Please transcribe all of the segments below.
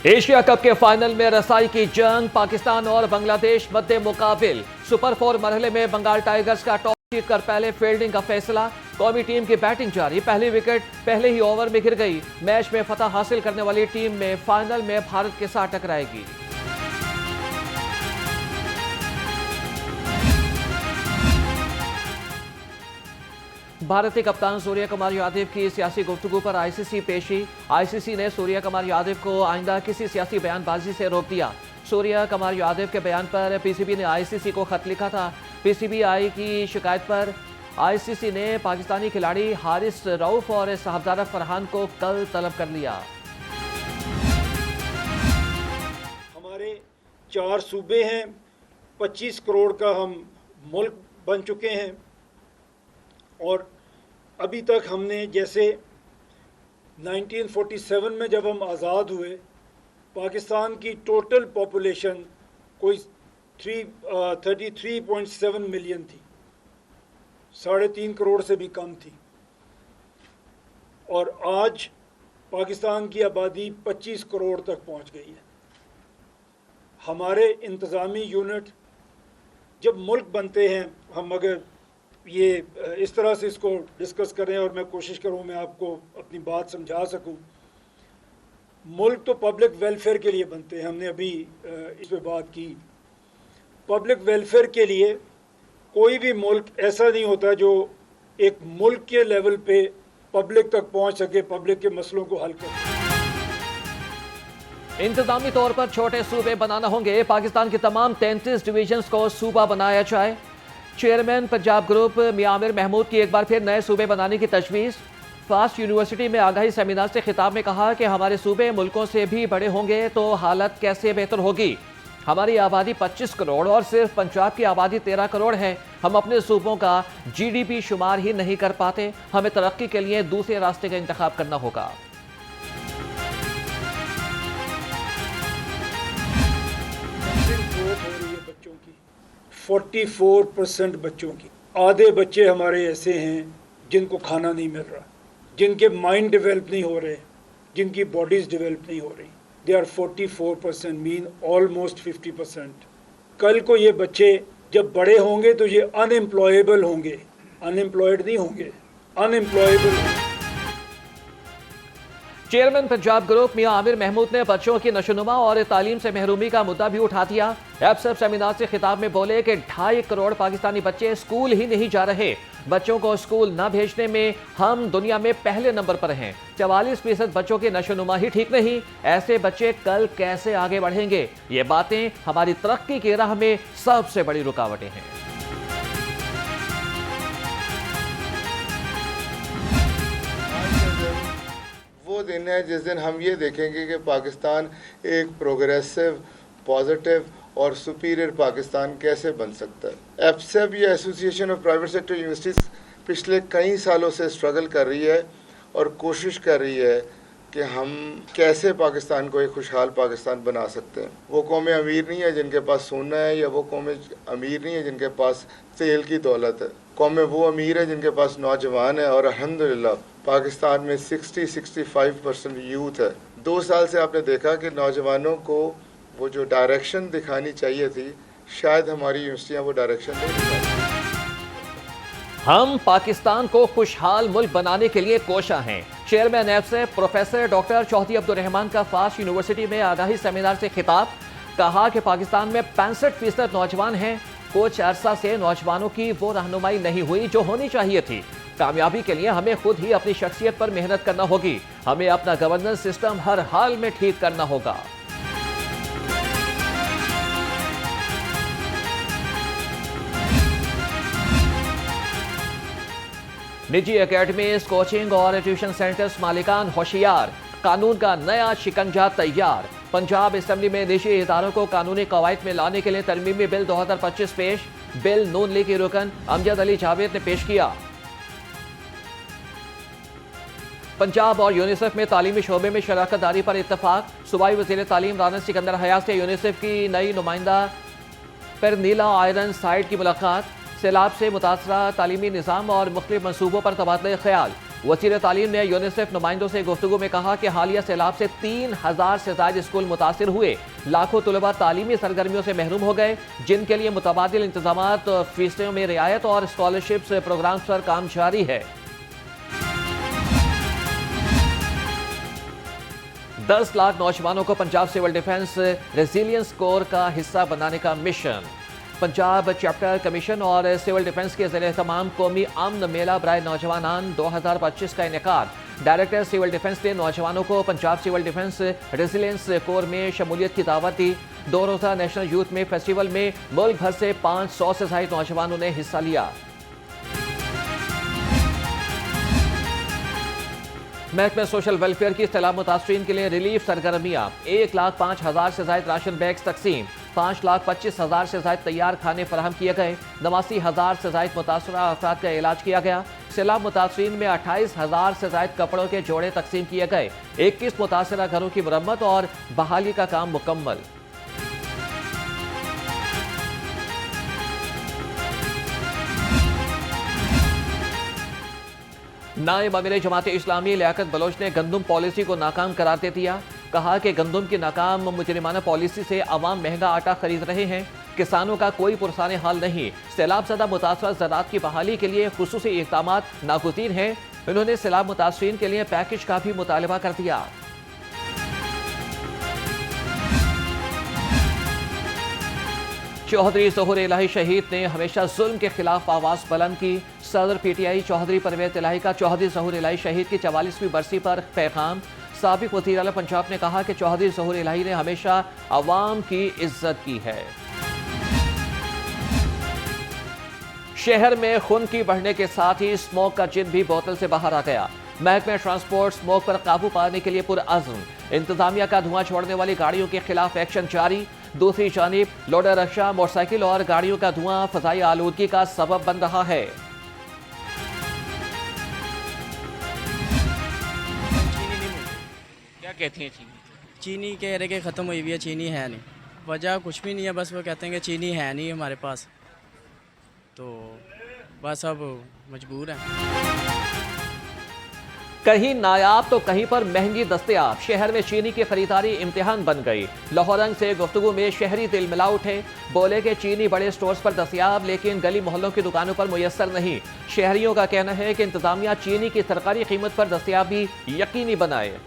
Asia cup के final में रसाई की जंग, पाकिस्तान और बांग्लादेश मध्य मुकाबिल। सुपर 4 मरहले में बंगाल टाइगर्स का टॉस जीतकर पहले फील्डिंग का फैसला। कौमी टीम की बैटिंग जारी, पहली विकेट पहले ही ओवर में गिर गई। मैच में फतह हासिल करने वाली टीम में फाइनल में भारत के साथ टकराएगी। भारतीय कप्तान सूर्य कुमार यादव की सियासी गुफ्तगू पर आईसीसी पेशी। आईसीसी ने सूर्य कुमार यादव को आइंदा किसी सियासी बयानबाजी से रोक दिया। सूर्य कुमार यादव के बयान पर पीसीबी ने आईसीसी को खत लिखा था। पीसीबी की शिकायत पर आईसीसी ने पाकिस्तानी खिलाड़ी हारिस रऊफ और साहबजादा फरहान को कल तलब कर लिया। हमारे 4 सूबे हैं, 25 करोड़ का हम मुल्क बन चुके हैं और अभी तक हमने जैसे 1947 में जब हम आज़ाद हुए, पाकिस्तान की टोटल पॉपुलेशन कोई 33.7 मिलियन थी, 3.5 करोड़ से भी कम थी, और आज पाकिस्तान की आबादी 25 करोड़ तक पहुंच गई है। हमारे इंतज़ामी यूनिट जब मुल्क बनते हैं, हम अगर ये इस तरह से इसको डिस्कस करें और मैं कोशिश करूं मैं आपको अपनी बात समझा सकूं, मुल्क तो पब्लिक वेलफेयर के लिए बनते हैं। हमने अभी इस पे बात की। पब्लिक वेलफेयर के लिए कोई भी मुल्क ऐसा नहीं होता जो एक मुल्क के लेवल पे पब्लिक तक पहुंच सके, पब्लिक के मसलों को हल कर सके। इंतजामी तौर पर छोटे सूबे बनाना होंगे। पाकिस्तान की तमाम 33 डिवीजन्स को सूबा बनाया जाए। चेयरमैन पंजाब ग्रुप मियां आमिर महमूद की एक बार फिर नए सूबे बनाने की तजवीज़। फास्ट यूनिवर्सिटी में आगाही सेमिनार से खिताब में कहा कि हमारे सूबे मुल्कों से भी बड़े होंगे तो हालत कैसे बेहतर होगी। हमारी आबादी 25 करोड़ और सिर्फ पंजाब की आबादी 13 करोड़ है। हम अपने सूबों का जीडीपी शुमार ही नहीं कर पाते। हमें तरक्की के लिए दूसरे रास्ते का इंतखाब करना होगा। 44% बच्चों की, आधे बच्चे हमारे ऐसे हैं जिनको खाना नहीं मिल रहा, जिनके माइंड डेवलप नहीं हो रहे, जिनकी बॉडीज डेवलप नहीं हो रही। They are 44%, mean almost 50%। कल को ये बच्चे जब बड़े होंगे तो ये अनएम्प्लॉयबल होंगे, अनएम्प्लॉयड नहीं होंगे, अनएम्प्लॉयबल होंगे। चेयरमैन पंजाब ग्रुप मियां आमिर महमूद ने बच्चों की नशोनुमा और तालीम से महरूमी का मुद्दा भी उठा दिया। एफसेफ सेमिनार से खिताब में बोले कि 2.5 करोड़ पाकिस्तानी बच्चे स्कूल ही नहीं जा रहे। बच्चों को स्कूल न भेजने में हम दुनिया में पहले नंबर पर हैं। 44% बच्चों की नशोनुमा ही ठीक नहीं, ऐसे बच्चे कल कैसे आगे बढ़ेंगे? ये बातें हमारी तरक्की की राह में सबसे बड़ी रुकावटें हैं। वो दिन है जिस दिन हम ये देखेंगे कि पाकिस्तान एक प्रोग्रेसिव, पॉजिटिव और सुपीरियर पाकिस्तान कैसे बन सकता है। एफसेब या association of private sector universities पिछले कई सालों से स्ट्रगल कर रही है और कोशिश कर रही है कि हम कैसे पाकिस्तान को एक खुशहाल पाकिस्तान बना सकते हैं। वो कौमें अमीर नहीं है जिनके पास सोना है, या वो कौमें अमीर नहीं है जिनके पास तेल की दौलत है। कौमें वो अमीर है जिनके पास नौजवान है, और अल्हम्दुलिल्लाह पाकिस्तान में 60-65% यूथ है। 2 साल से आपने देखा कि नौजवानों को वो जो डायरेक्शन दिखानी चाहिए थी, शायद हमारी यूनिवर्सिटियाँ वो डायरेक्शन नहीं दिखाती। हम पाकिस्तान को खुशहाल मुल्क बनाने के लिए कोशा हैं। चेयरमैन एफसेफ प्रोफेसर डॉक्टर चौधरी अब्दुल रहमान का फास्ट यूनिवर्सिटी में आगाही सेमिनार से खिताब। कहा कि पाकिस्तान में 65% नौजवान हैं। कुछ अरसा से नौजवानों की वो रहनुमाई नहीं हुई जो होनी चाहिए थी। कामयाबी के लिए हमें खुद ही अपनी शख्सियत पर मेहनत करना होगी। हमें अपना गवर्नेंस सिस्टम हर हाल में ठीक करना होगा। निजी एकेडमीज, कोचिंग और ट्यूशन सेंटर्स मालिकान होशियार, कानून का नया शिकंजा तैयार। पंजाब असेंबली में निजी इदारों को कानूनी कवायद में लाने के लिए तरमीमी बिल 2025 पेश। बिल नून लीग के रुकन अमजद अली जावेद ने पेश किया। पंजाब और यूनिसेफ में तालीमी शोबे में शराकत दारी पर इत्तफाक। सूबाई वज़ीर तालीम राना सिकंदर हयात से यूनिसेफ की नई नुमाइंदा परनीला आयरन साइट की मुलाकात। सैलाब से मुतासरा तालीमी निज़ाम और मुख्तलिफ मनसूबों पर तबादला ख्याल। वज़ीर तालीम ने यूनिसेफ नुमाइंदों से गुफ्तगू में कहा कि हालिया सैलाब से 3000 से ज्यादा स्कूल मुतासिर हुए। लाखों तलबा तालीमी सरगर्मियों से महरूम हो गए, जिनके लिए मुतबादिल इंतजामात, फीसों में रियायत और स्कॉलरशिप्स प्रोग्राम्स पर काम जारी है। 10 लाख नौजवानों को Punjab civil defence resilience corps का हिस्सा बनाने का मिशन। पंजाब चैप्टर कमीशन और सिविल डिफेंस के ज़रिए तमाम कौमी अमन मेला बराए नौजवानान 2025 का इनेकाद। डायरेक्टर सिविल डिफेंस ने नौजवानों को Punjab civil defence resilience corps में शमूलियत की दावत दी। 2 रोज़ा नेशनल यूथ में फेस्टिवल में मुल्क भर से 500 से ज़ायद नौजवानों ने हिस्सा लिया। महकमा सोशल वेलफेयर की सैलाब मुतासरीन के लिए रिलीफ सरगर्मियाँ। 1,05,000 से ज्यादा राशन बैग्स तकसीम। 5,25,000 से ज्यादा तैयार खाने फराहम किए गए। 89,000 से ज्यादा मुतासरा अफराद का इलाज किया गया। सैलाब मुतासरीन में 28,000 से ज्यादा कपड़ों के जोड़े तकसीम किए गए। 21 मुतासरा घरों की मरम्मत और बहाली का काम मुकम्मल। नायब अमीर जमात इस्लामी लियाकत बलोच ने गंदम पॉलिसी को नाकाम करार दे दिया। कहा कि गंदम की नाकाम मुजरिमाना पॉलिसी से अवाम महंगा आटा खरीद रहे हैं। किसानों का कोई पुरसाने हाल नहीं। सैलाब ज़दा मुतासरा ज़राअत की बहाली के लिए खुसूसी इक़दामात नागुज़ीर हैं। उन्होंने सैलाब मुतासरीन के लिए पैकेज का भी मुतालबा कर दिया। चौधरी ज़हूर इलाही शहीद ने हमेशा जुल्म के खिलाफ आवाज़ बुलंद की। सदर PTI चौधरी परवेज़ इलाही का चौधरी ज़हूर इलाही शहीद की 44वीं बरसी पर पैगाम। साबिक़ वज़ीर आला पंजाब ने कहा कि चौधरी ज़हूर इलाही ने हमेशा अवाम की इज्जत की है। शहर में खून की बढ़ने के साथ ही स्मोक का जिन भी बोतल से बाहर आ गया। महकमा ट्रांसपोर्ट स्मोक पर काबू पाने के लिए पुरअज़्म। इंतजामिया का धुआं छोड़ने वाली गाड़ियों के खिलाफ एक्शन जारी। दूसरी जानिब लोडर रक्षा, मोटरसाइकिल और गाड़ियों का धुआं फ़ज़ाई आलूदगी का सबब बन रहा है। क्या कहती हैं चीनी? चीनी कह रहे कि ख़त्म हुई हुई है, चीनी है नहीं। वजह कुछ भी नहीं है, बस वो कहते हैं कि चीनी है नहीं हमारे पास, तो बस अब मजबूर हैं। कहीं नायाब तो कहीं पर महंगी दस्तयाब। शहर में चीनी की खरीदारी इम्तिहान बन गई। लाहौरंग से गुफ्तगू में शहरी दिल मिला उठे। बोले कि चीनी बड़े स्टोर्स पर दस्तयाब, लेकिन गली मोहल्लों की दुकानों पर मुयस्सर नहीं। शहरियों का कहना है कि इंतजामिया चीनी की सरकारी कीमत पर दस्तयाबी यकीनी बनाए।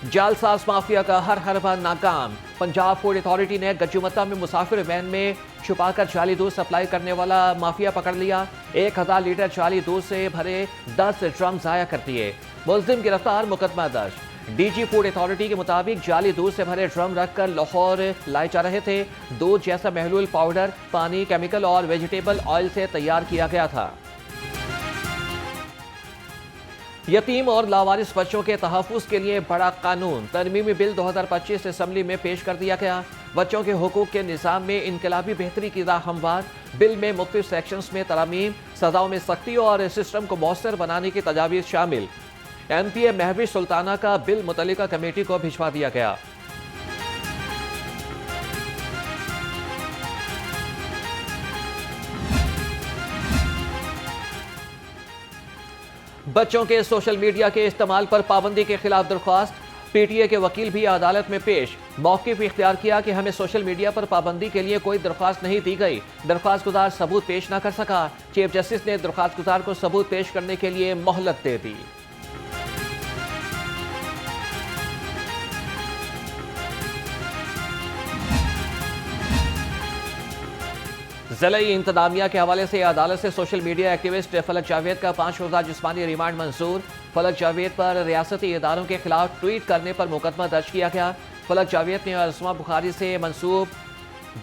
जालसाज माफिया का हर हरबा नाकाम। पंजाब फूड अथॉरिटी ने गज्जुमत्ता में मुसाफिर वैन में छुपाकर जाली दूध सप्लाई करने वाला माफिया पकड़ लिया। 1000 लीटर जाली दूध से भरे 10 ड्रम जाया कर दिए। मुलजिम गिरफ्तार, मुकदमा दर्ज। DG फूड अथॉरिटी के मुताबिक जाली दूध से भरे ड्रम रखकर लाहौर लाए जा रहे थे। दूध जैसा महलूल पाउडर पानी, केमिकल और वेजिटेबल ऑयल से तैयार किया गया था। यतीम और लावारिस बच्चों के तहफ़्फ़ुज़ के लिए बड़ा कानून। तरमीमी बिल 2025 असम्बली में पेश कर दिया गया। बच्चों के हुकूक के निज़ाम में इनकलाबी बेहतरी की राह हमवार। बिल में मुख्तलिफ सेक्शंस में तरमीम, सज़ाओं में सख्ती और सिस्टम को मौसर बनाने की तजावीज़ शामिल। MPA महविश सुल्ताना का बिल मुतल्लिका कमेटी को भिजवा दिया गया। बच्चों के सोशल मीडिया के इस्तेमाल पर पाबंदी के खिलाफ दरख्वास्त। PTA के वकील भी अदालत में पेश। मौक़िफ़ इख्तियार किया कि हमें सोशल मीडिया पर पाबंदी के लिए कोई दरख्वास्त नहीं दी गई। दरख्वास्त गुजार सबूत पेश न कर सका। चीफ जस्टिस ने दरख्वास्त गुजार को सबूत पेश करने के लिए मोहलत दे दी। ज़िले इंतजामिया के हवाले से अदालत से सोशल मीडिया एक्टिविस्ट फलक जावेद का 5 रोज़ा जिस्मानी रिमांड मंजूर। फलक जावेद पर रियासती इदारों के खिलाफ ट्वीट करने पर मुकदमा दर्ज किया गया। फलक जावेद ने असमा बुखारी से मंसूब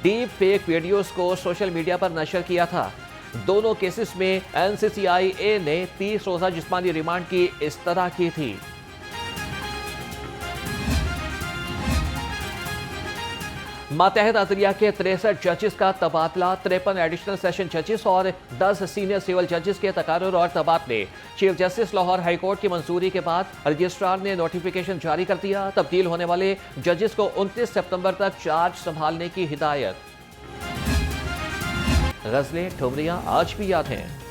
डीप फेक वीडियोस को सोशल मीडिया पर नशर किया था। दोनों केसेस में NCCIA ने 30 रोज़ा जिस्मानी रिमांड की इस्तदा की थी। मातहत अदलिया के 63 जजेस का तबादला, 53 एडिशनल सेशन जजेस और 10 सीनियर सिविल जजेस के तकारुर और तबादले। Chief justice Lahore high court की मंजूरी के बाद रजिस्ट्रार ने नोटिफिकेशन जारी कर दिया। तब्दील होने वाले जजेस को 29 सितंबर तक चार्ज संभालने की हिदायत। गजलें ठुमरियां आज भी याद हैं।